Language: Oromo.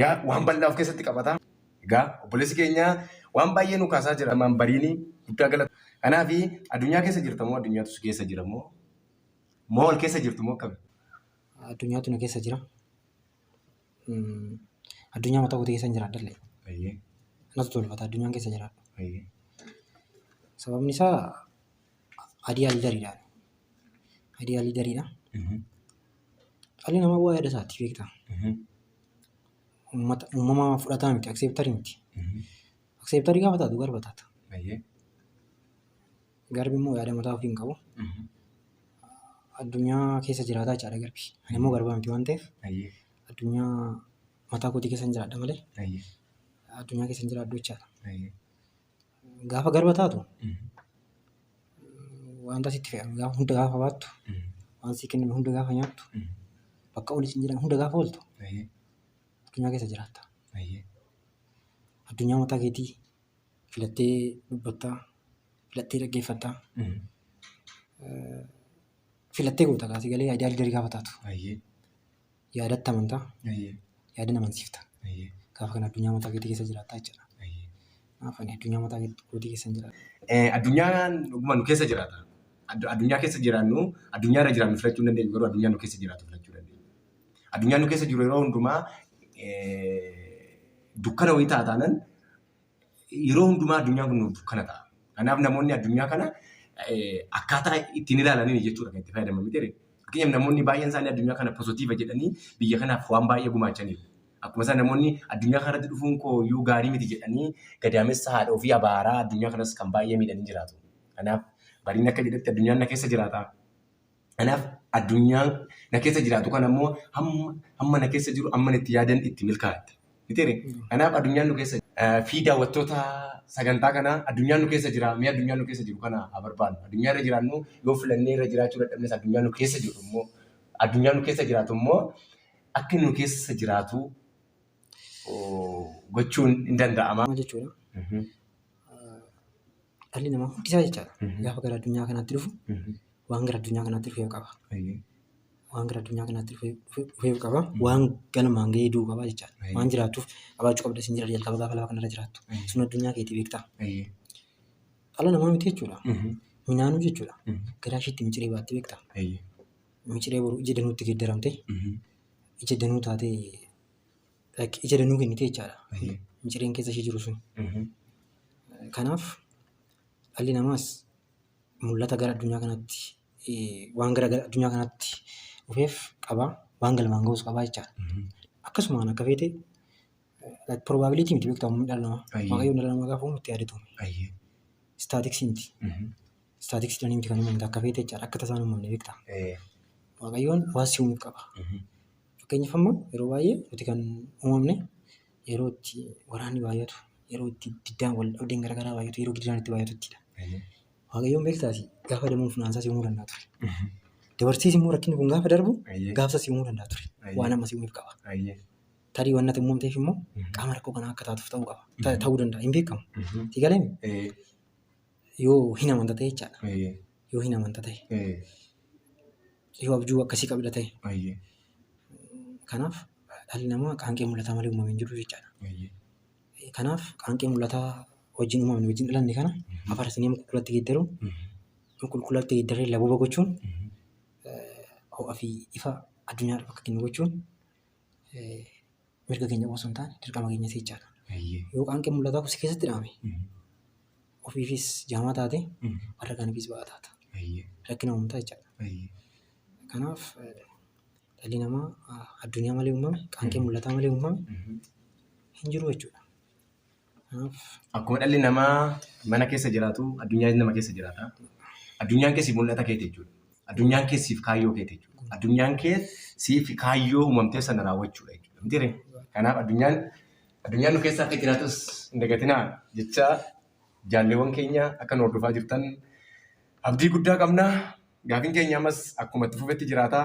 Yaa waan bal'aa of keessatti qabata. Egaa obboleessi keenya waan baay'ee nu kaasaa jira. Bariini guddaa galata. Kanaaf addunyaa keessa jirta moo addunyaatu keessa jira moo ol keessa jirtu moo akkami? Addunyaatu na keessa jira. Addunyaa mataa kootii keessa hin jiraadhallee. Natu tolfata addunyaan keessa jiraadhu. Sababni isaa adiyaa liidariidha. Adiyaa liidariidha. Dhalli namaa waa yaada isaatti beektaa. Uumama fudhataa miti, akseeptarii miti. Akseeptarii gaafa taatu garba taata. Garbi immoo yaada mataa ofii hin qabu. Addunyaa keessa jiraataa jechaadha garbi. Ani immoo garbaa miti waan ta'eef addunyaa mataa kootii keessa hin jiraadha malee addunyaa keessa hin jiraadhu jechaadha. Gaafa garba taatu wanta sitti fe'amu gaafa hunda gaafa baattu waan sii kenname hunda gaafa nyaattu bakka olis hin jiran hunda gaafa ooltu addunyaa keessa jiraatta. Addunyaa mataa keetii filattee dubbattaa, filattee dhaggeeffattaa, filattee goota kaasee galee yaada liidarii gaafa taatu. Yaadatti amantaa, yaada amansiifta. Gaafa kana addunyaa mataa keetii keessa jiraattaa jechuudha. Kanaaf ani addunyaa mataa kootii keessa hin jiraatu. Addunyaan dhuguma nu keessa jiraata. Addunyaa keessa jiraannu addunyaa irra jiraannu filachuu hin dandeenyu garuu addunyaa nu keessa jiraatu filachuu dandeenya. Addunyaa nu keessa jiru yeroo hundumaa dukkana wayii taataanan yeroo hundumaa addunyaan kun dukkana ta'a. Kanaaf namoonni addunyaa kana akkaataa ittiin ilaalanii jechuudha kan itti fayyadaman miti. Fakkeenyaaf namoonni baay'een isaanii addunyaa kana positiiva jedhanii biyya kanaaf waan baay'ee gumaachaniiru. Akkuma isaan namoonni addunyaa kanatti dhufuun koo iyyuu gaarii miti jedhanii gadaamessa haadha ofii abaaraa addunyaa kanas kan baay'ee miidhanii jiraatu. Kanaaf bariin akka jedhatti addunyaan na keessa jiraata. Kanaaf addunyaan na keessa jiraatu kana immoo hamma na keessa jiru amma itti yaadan itti milkaa'atte. Kanaaf addunyaan nu keessa fi daawwattoota sagantaa kanaa addunyaan nu keessa jira. Mee addunyaan nu keessa jiru kana haa barbaannu. Addunyaa irra jiraannu yoo filannee irra jiraachuu dadhabnes addunyaan nu keessa jiru immoo addunyaan nu keessa jiraatu immoo akka nu keessa jiraatu gochuun hin danda'ama. Jechuudha. Dhalli namaa hundisaa jechaadha. Gaafa gara addunyaa kanaatti dhufu waan gara addunyaa kanaatti dhufeef qaba. Waan gara addunyaa kanaatti dhufeef qaba. Waan ganamaan gahee du'u qaba jechaadha. Waan jiraatuuf qabaachuu qabda isin jira jalqaba gaafa lafa kanarra jiraattu. Sun addunyaa keetii beektaa. Dhala namaa miti jechuudha. Minaanuu jechuudha. Garaa isheetti miciree baattee beektaa. Miciree boru ija danuutti geeddaramtee ija danuu taatee ija danuu kennitee jechaadha. Micireen keessa ishee jiru sun. Kanaaf dhalli namaas mul'ata gara addunyaa kanaatti waan gara addunyaa kanaatti dhufeef qaba. Waan galmaan ga'us qabaa jechaadha. Akkasumaan akka feete probabilitii miti beektaa uumamni dhala namaa. Waaqayyoon dhala namaa gaafa uumu itti yaadatu. Staatiksii miti. Staatiksii jedhanii miti kan uumamte akka feete jechaadha. Akka tasaan uumamne beektaa. Waaqayyoon waan si uumuuf qaba. Fakkeenyaaf amma yeroo baay'ee nuti kan uumamne yeroo itti waraanni baay'atu, yeroo itti diddaan wal dhabdeen garaagaraa baay'atu, yeroo gidiraan itti baay'atuttidha. Waaqayyoon beektaasi gaafa damuun funaansaa si uumuu danda'a ture. Dabarsiis immoo rakkinni kun gaafa darbu gaafsa si uumuu danda'a ture. Waan amma si uumuuf qaba. Tarii waan natti uumamteef immoo qaama rakkoo kanaa akka taatuuf ta'uu qaba. Ta'uu danda'a hin beekamu. Si galeemi? Yoo hin amanta ta'e jechaadha. Yoo hin amanta ta'e. Yoo abjuu akkasii qabda ta'e. Kanaaf dhalli namaa qaanqee mul'ataa malee uumamee hin jiru jechaadha. Kanaaf qaanqee mul'ataa wajjin uumamne wajjin dhalanne kana afaan isinii qulqullatti geeddaruun qulqullatti geeddaree labuuba gochuun ho'a fi ifa addunyaadhaaf akka kennu gochuun mirga keenya osoo hin taane dirqama keenya jechaadha. Yoo qaanqee mul'ataa si keessatti dhaame ofiifis jaamaa taate warra kaaniifis ba'aa taata. Rakkina uumtaa jechaadha. Kanaaf dhalli namaa addunyaa malee uumame, qaanqee mul'ataa malee uumame hin jiru jechuudha. Akkuma dhalli namaa mana keessa jiraatu, addunyaan nama keessa jiraata. Addunyaan keessi mul'ata keeti jechuudha. Addunyaan keessiif kaayyoo keeti jechuudha. Addunyaan keessiif kaayyoo uumamtee sana raawwachuudha jechuudha. Kanaaf addunyaan nu keessa akka jiraatus hin dagatinaa jecha jaalleewwan keenya akka nu hordofaa jirtan abdii guddaa qabna. Gaafiin keenya ammas akkuma itti fufetti jiraata.